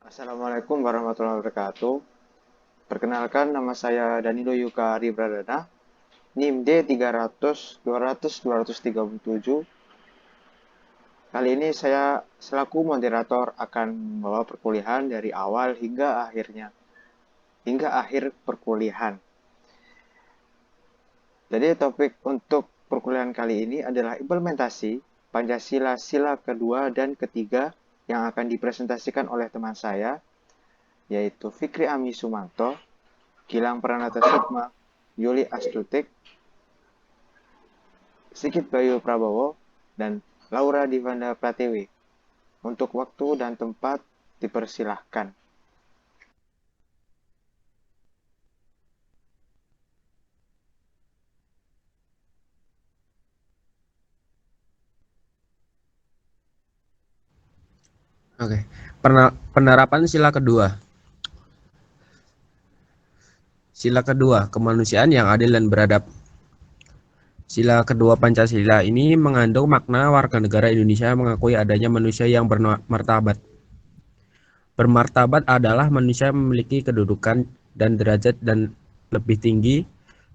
Assalamualaikum warahmatullahi wabarakatuh. Perkenalkan, nama saya Danilo Yuka Ari Pradana, NIM D300-200-237. Kali ini saya selaku moderator akan membawa perkuliahan dari awal hingga akhir perkuliahan. Jadi topik untuk perkuliahan kali ini adalah implementasi Pancasila sila kedua dan ketiga yang akan dipresentasikan oleh teman saya, yaitu Fikri Ami Sumanto, Gilang Pranata Sukma, Yuli Astutik, Sigit Bayu Prabowo, dan Laura Divanda Pratewi. Untuk waktu dan tempat dipersilahkan. Oke, penerapan sila kedua. Sila kedua, kemanusiaan yang adil dan beradab. Sila kedua Pancasila ini mengandung makna warga negara Indonesia mengakui adanya manusia yang bermartabat. Bermartabat adalah manusia memiliki kedudukan dan derajat dan lebih tinggi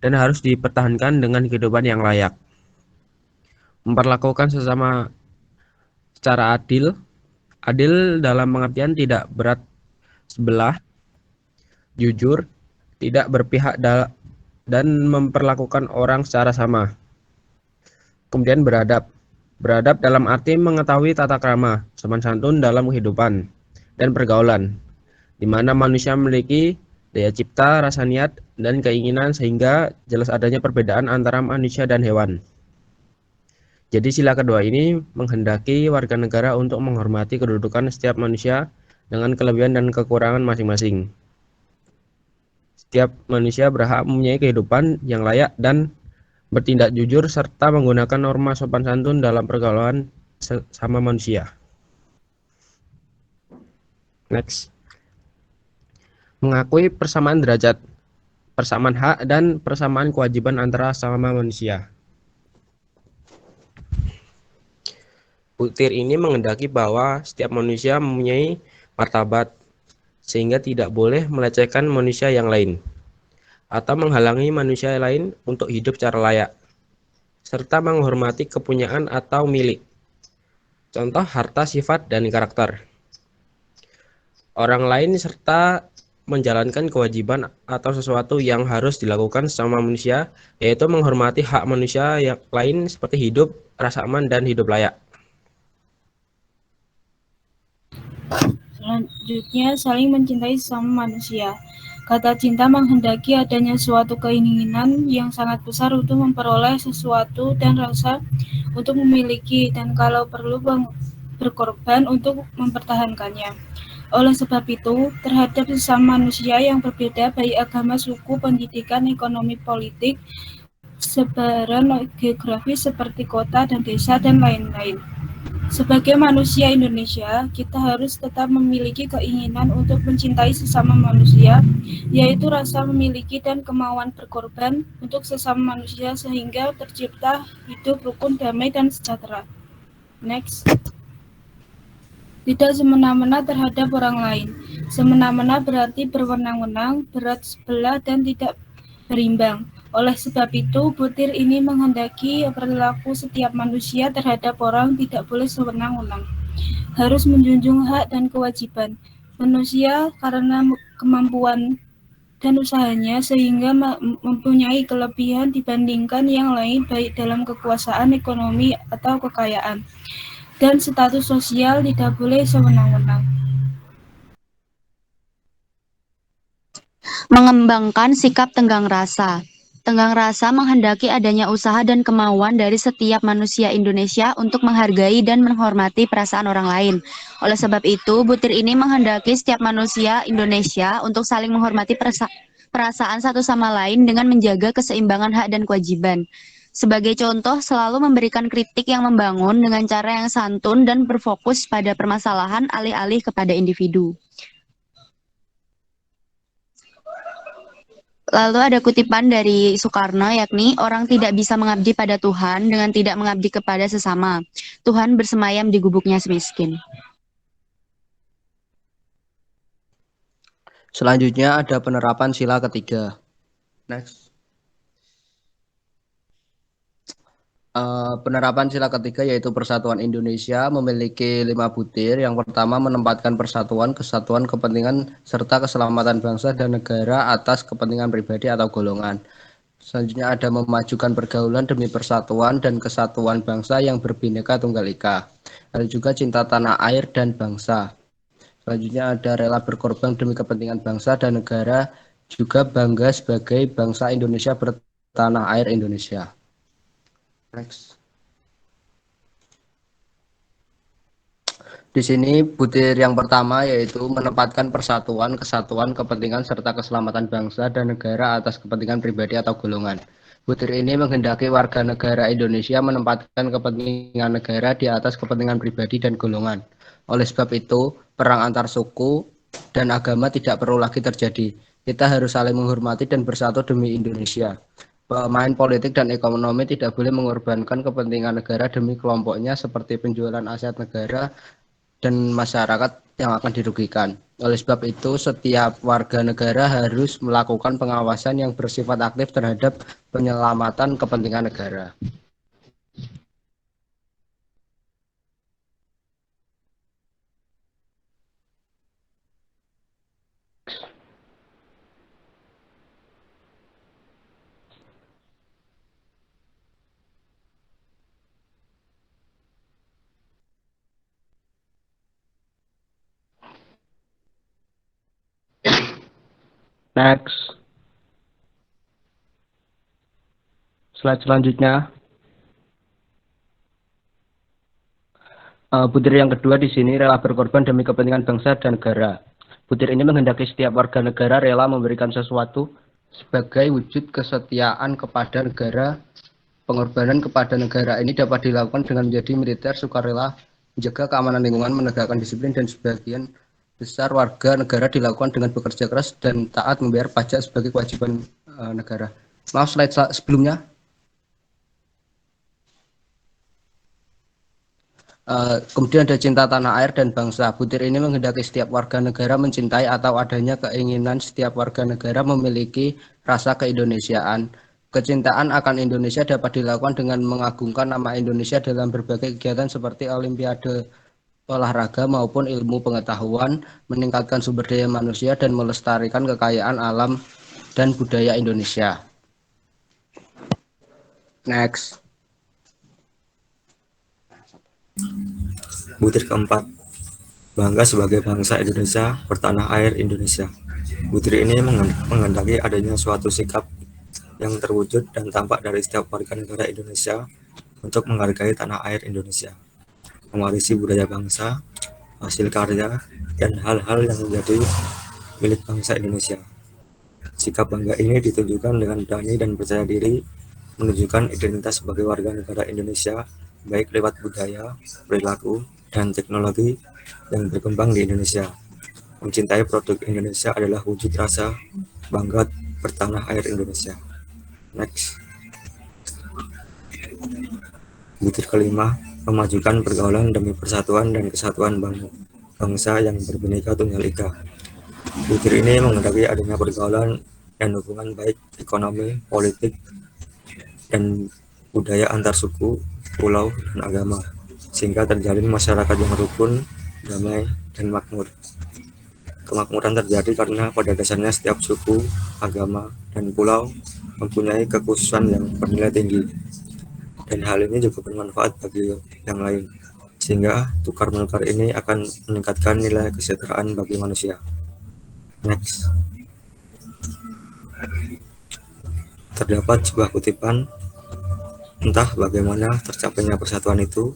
dan harus dipertahankan dengan kehidupan yang layak. Memperlakukan sesama secara adil. Adil dalam pengertian tidak berat sebelah, jujur, tidak berpihak dan memperlakukan orang secara sama. Kemudian beradab. Beradab dalam arti mengetahui tata krama, sopan santun dalam kehidupan dan pergaulan, di mana manusia memiliki daya cipta, rasa niat, dan keinginan sehingga jelas adanya perbedaan antara manusia dan hewan. Jadi sila kedua ini menghendaki warga negara untuk menghormati kedudukan setiap manusia dengan kelebihan dan kekurangan masing-masing. Setiap manusia berhak mempunyai kehidupan yang layak dan bertindak jujur serta menggunakan norma sopan santun dalam pergaulan sesama manusia. Next. Mengakui persamaan derajat, persamaan hak, dan persamaan kewajiban antara sesama manusia. Butir ini menghendaki bahwa setiap manusia mempunyai martabat, sehingga tidak boleh melecehkan manusia yang lain, atau menghalangi manusia lain untuk hidup secara layak, serta menghormati kepunyaan atau milik. Contoh harta, sifat, dan karakter orang lain serta menjalankan kewajiban atau sesuatu yang harus dilakukan sesama manusia, yaitu menghormati hak manusia yang lain seperti hidup, rasa aman, dan hidup layak. Selanjutnya, saling mencintai sesama manusia. Kata cinta menghendaki adanya suatu keinginan yang sangat besar untuk memperoleh sesuatu dan rasa untuk memiliki dan kalau perlu berkorban untuk mempertahankannya. Oleh sebab itu, terhadap sesama manusia yang berbeda baik agama, suku, pendidikan, ekonomi, politik, sebaran geografis seperti kota dan desa dan lain-lain. Sebagai manusia Indonesia, kita harus tetap memiliki keinginan untuk mencintai sesama manusia, yaitu rasa memiliki dan kemauan berkorban untuk sesama manusia sehingga tercipta hidup rukun, damai, dan sejahtera. Next. Tidak semena-mena terhadap orang lain. Semena-mena berarti berwenang-wenang, berat sebelah, dan tidak berimbang. Oleh sebab itu, butir ini menghendaki perilaku setiap manusia terhadap orang tidak boleh sewenang-wenang. Harus menjunjung hak dan kewajiban manusia karena kemampuan dan usahanya sehingga mempunyai kelebihan dibandingkan yang lain baik dalam kekuasaan, ekonomi, atau kekayaan. Dan status sosial tidak boleh sewenang-wenang. Mengembangkan sikap tenggang rasa. Tenggang rasa menghendaki adanya usaha dan kemauan dari setiap manusia Indonesia untuk menghargai dan menghormati perasaan orang lain. Oleh sebab itu, butir ini menghendaki setiap manusia Indonesia untuk saling menghormati perasaan satu sama lain dengan menjaga keseimbangan hak dan kewajiban. Sebagai contoh, selalu memberikan kritik yang membangun dengan cara yang santun dan berfokus pada permasalahan alih-alih kepada individu. Lalu ada kutipan dari Soekarno, yakni orang tidak bisa mengabdi pada Tuhan dengan tidak mengabdi kepada sesama. Tuhan bersemayam di gubuknya semiskin. Selanjutnya ada penerapan sila ketiga. Next. Penerapan sila ketiga yaitu Persatuan Indonesia memiliki 5 butir. Yang pertama, menempatkan persatuan, kesatuan, kepentingan, serta keselamatan bangsa dan negara atas kepentingan pribadi atau golongan. Selanjutnya ada memajukan pergaulan demi persatuan dan kesatuan bangsa yang berbineka tunggal ika. Ada juga cinta tanah air dan bangsa. Selanjutnya ada rela berkorban demi kepentingan bangsa dan negara, juga bangga sebagai bangsa Indonesia bertanah air Indonesia. Next. Di sini butir yang pertama yaitu menempatkan persatuan, kesatuan, kepentingan, serta keselamatan bangsa dan negara atas kepentingan pribadi atau golongan. Butir ini menghendaki warga negara Indonesia menempatkan kepentingan negara di atas kepentingan pribadi dan golongan. Oleh sebab itu, perang antar suku dan agama tidak perlu lagi terjadi. Kita harus saling menghormati dan bersatu demi Indonesia. Pemain politik dan ekonomi tidak boleh mengorbankan kepentingan negara demi kelompoknya seperti penjualan aset negara dan masyarakat yang akan dirugikan. Oleh sebab itu, setiap warga negara harus melakukan pengawasan yang bersifat aktif terhadap penyelamatan kepentingan negara. Next. Slide selanjutnya. Butir yang kedua di sini rela berkorban demi kepentingan bangsa dan negara. Butir ini menghendaki setiap warga negara rela memberikan sesuatu sebagai wujud kesetiaan kepada negara. Pengorbanan kepada negara ini dapat dilakukan dengan menjadi militer, sukarela, menjaga keamanan lingkungan, menegakkan disiplin, dan sebagian besar warga negara dilakukan dengan bekerja keras dan taat membayar pajak sebagai kewajiban negara. Maaf, slide sebelumnya. Kemudian ada cinta tanah air dan bangsa. Butir ini menghendaki setiap warga negara mencintai atau adanya keinginan setiap warga negara memiliki rasa keindonesiaan. Kecintaan akan Indonesia dapat dilakukan dengan mengagungkan nama Indonesia dalam berbagai kegiatan seperti olimpiade olahraga maupun ilmu pengetahuan, meningkatkan sumber daya manusia, dan melestarikan kekayaan alam dan budaya Indonesia. Next. Butir keempat, bangga sebagai bangsa Indonesia bertanah air Indonesia. Butir ini menghendaki adanya suatu sikap yang terwujud dan tampak dari setiap warga negara Indonesia untuk menghargai tanah air Indonesia, mewarisi budaya bangsa, hasil karya, dan hal-hal yang menjadi milik bangsa Indonesia. Sikap bangga ini ditunjukkan dengan berani dan percaya diri, menunjukkan identitas sebagai warga negara Indonesia, baik lewat budaya, perilaku, dan teknologi yang berkembang di Indonesia. Mencintai produk Indonesia adalah wujud rasa bangga bertanah air Indonesia. Next. Butir kelima, memajukan pergaulan demi persatuan dan kesatuan bangsa yang berbineka tunggal ika. Butir ini menghendaki adanya pergaulan dan hubungan baik ekonomi, politik, dan budaya antar suku, pulau, dan agama, sehingga terjalin masyarakat yang rukun, damai, dan makmur. Kemakmuran terjadi karena pada dasarnya setiap suku, agama, dan pulau mempunyai kekhususan yang bernilai tinggi, dan hal ini juga bermanfaat bagi yang lain, sehingga tukar-menukar ini akan meningkatkan nilai kesejahteraan bagi manusia. Next. Terdapat sebuah kutipan, entah bagaimana tercapainya persatuan itu,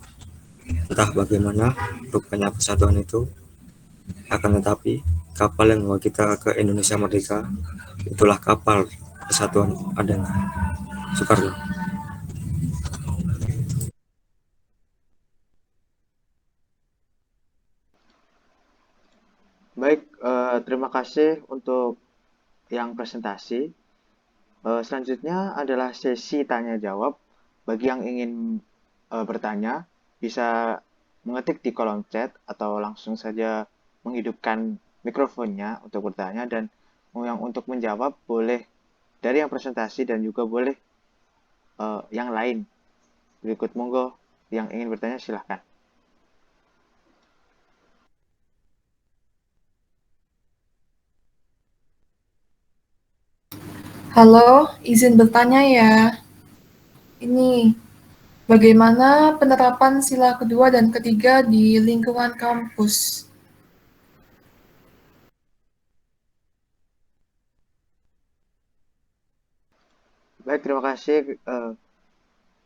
entah bagaimana rupanya persatuan itu, akan tetapi kapal yang membawa kita ke Indonesia merdeka, itulah kapal persatuan adanya. Soekarno. Baik, terima kasih untuk yang presentasi. Selanjutnya adalah sesi tanya jawab. Bagi yang ingin bertanya, bisa mengetik di kolom chat atau langsung saja menghidupkan mikrofonnya untuk bertanya, dan yang untuk menjawab boleh dari yang presentasi dan juga boleh yang lain. Berikut monggo yang ingin bertanya silahkan. Halo, izin bertanya ya. Ini, bagaimana penerapan sila kedua dan ketiga di lingkungan kampus? Baik, terima kasih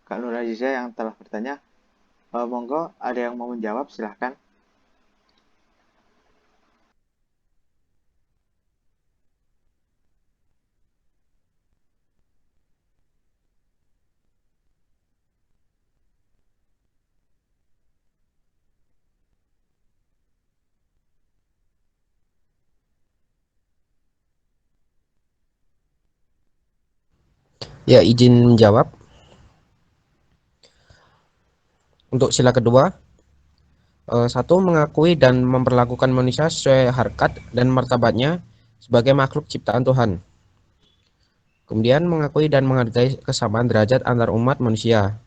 Kak Nur Aziza yang telah bertanya. Monggo, ada yang mau menjawab, silahkan. Ya, izin menjawab. Untuk sila kedua, satu, mengakui dan memperlakukan manusia sesuai harkat dan martabatnya sebagai makhluk ciptaan Tuhan. Kemudian mengakui dan menghargai kesamaan derajat antar umat manusia.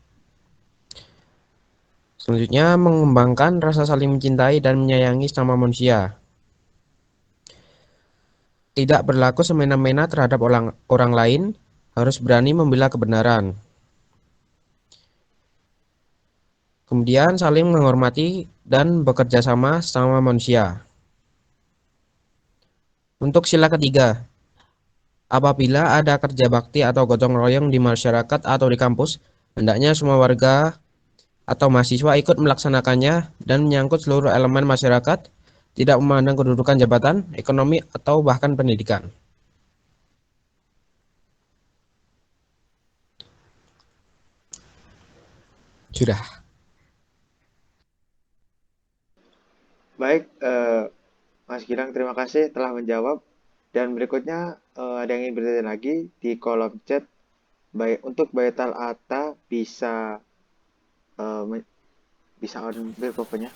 Selanjutnya, mengembangkan rasa saling mencintai dan menyayangi sesama manusia. Tidak berlaku semena-mena terhadap orang lain, harus berani membela kebenaran. Kemudian saling menghormati dan bekerja sama sesama manusia. Untuk sila ketiga, apabila ada kerja bakti atau gotong royong di masyarakat atau di kampus, hendaknya semua warga atau mahasiswa ikut melaksanakannya dan menyangkut seluruh elemen masyarakat, tidak memandang kedudukan jabatan, ekonomi, atau bahkan pendidikan. Sudah. Baik, Mas Gilang, terima kasih telah menjawab. Dan berikutnya ada yang ingin bertanya lagi di kolom chat. Baik, untuk Baital Ata bisa bisa on mikrofonnya.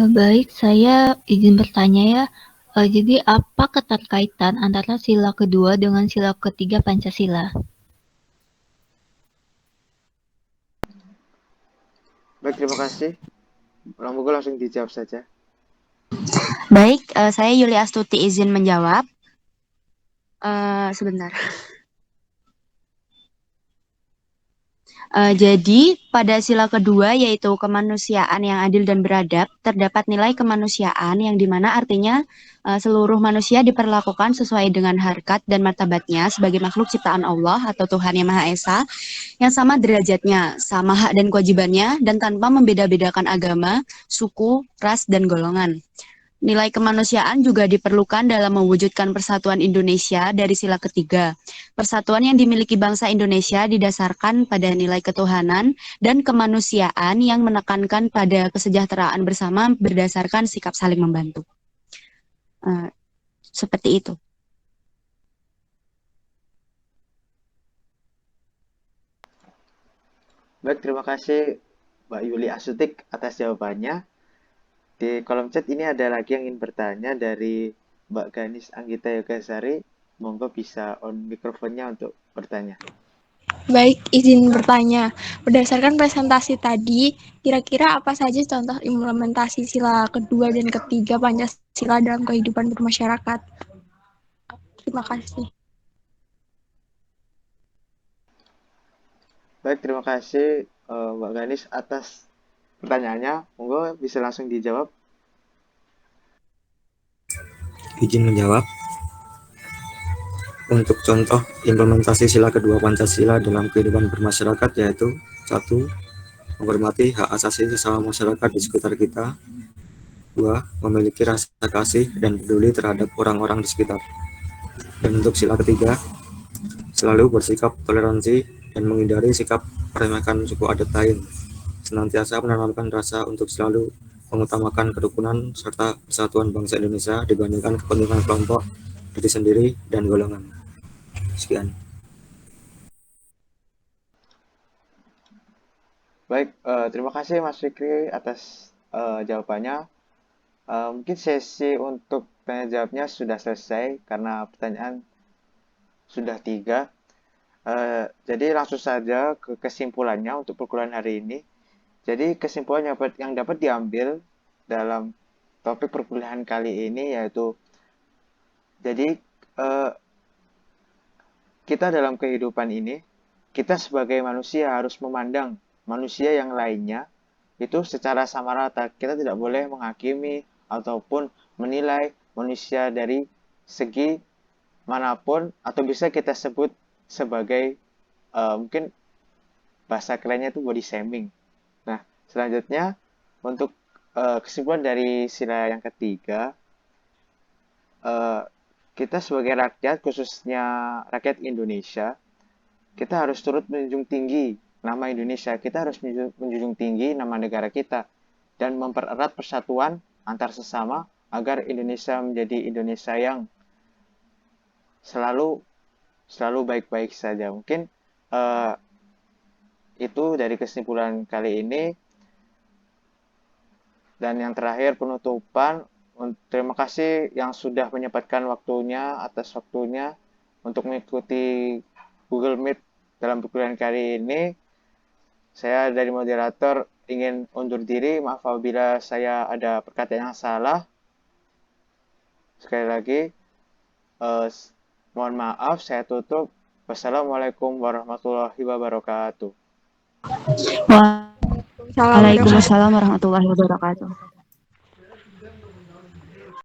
Baik, saya izin bertanya ya. Jadi apa keterkaitan antara sila kedua dengan sila ketiga Pancasila? Baik, terima kasih. Monggo langsung dijawab saja. Baik, saya Yuli Astuti izin menjawab. Sebentar. Jadi pada sila kedua yaitu kemanusiaan yang adil dan beradab, terdapat nilai kemanusiaan yang dimana artinya seluruh manusia diperlakukan sesuai dengan harkat dan martabatnya sebagai makhluk ciptaan Allah atau Tuhan Yang Maha Esa yang sama derajatnya, sama hak dan kewajibannya, dan tanpa membeda-bedakan agama, suku, ras, dan golongan. Nilai kemanusiaan juga diperlukan dalam mewujudkan persatuan Indonesia dari sila ketiga. Persatuan yang dimiliki bangsa Indonesia didasarkan pada nilai ketuhanan dan kemanusiaan yang menekankan pada kesejahteraan bersama berdasarkan sikap saling membantu. Seperti itu. Baik, terima kasih Mbak Yuli Asutik atas jawabannya. Di kolom chat ini ada lagi yang ingin bertanya dari Mbak Ganis Anggita Yogasari. Monggo bisa on mikrofonnya untuk bertanya. Baik, izin bertanya. Berdasarkan presentasi tadi, kira-kira apa saja contoh implementasi sila kedua dan ketiga Pancasila dalam kehidupan bermasyarakat? Terima kasih. Baik, terima kasih Mbak Ganis atas pertanyaannya. Monggo bisa langsung dijawab. Izin menjawab. Untuk contoh implementasi sila kedua Pancasila dalam kehidupan bermasyarakat yaitu 1. Menghormati hak asasi sesama masyarakat di sekitar kita. 2. Memiliki rasa kasih dan peduli terhadap orang-orang di sekitar. Dan untuk sila ketiga, selalu bersikap toleransi dan menghindari sikap meremehkan suku adat lain. Senantiasa menanamkan rasa untuk selalu mengutamakan kerukunan serta persatuan bangsa Indonesia dibandingkan kepentingan kelompok, diri sendiri, dan golongan. Sekian. Baik, terima kasih Mas Fikri atas jawabannya. Mungkin sesi untuk tanya jawabnya sudah selesai karena pertanyaan sudah 3. Jadi langsung saja ke kesimpulannya untuk perkuliahan hari ini. Jadi kesimpulan yang dapat diambil dalam topik perkuliahan kali ini yaitu, jadi kita dalam kehidupan ini, kita sebagai manusia harus memandang manusia yang lainnya itu secara sama rata. Kita tidak boleh menghakimi ataupun menilai manusia dari segi manapun, atau bisa kita sebut sebagai mungkin bahasa kerennya itu body shaming. Nah, selanjutnya untuk kesimpulan dari sila yang ketiga, kita sebagai rakyat, khususnya rakyat Indonesia, kita harus turut menjunjung tinggi nama Indonesia. Kita harus menjunjung tinggi nama negara kita dan mempererat persatuan antar sesama agar Indonesia menjadi Indonesia yang selalu baik-baik saja. Mungkin itu dari kesimpulan kali ini. Dan yang terakhir, penutupan. Terima kasih yang sudah menyempatkan waktunya untuk mengikuti Google Meet dalam perkuliahan kali ini. Saya dari moderator ingin undur diri. Maaf apabila saya ada perkataan yang salah. Sekali lagi, mohon maaf, saya tutup. Wassalamualaikum warahmatullahi wabarakatuh. Waalaikumsalam warahmatullahi wabarakatuh.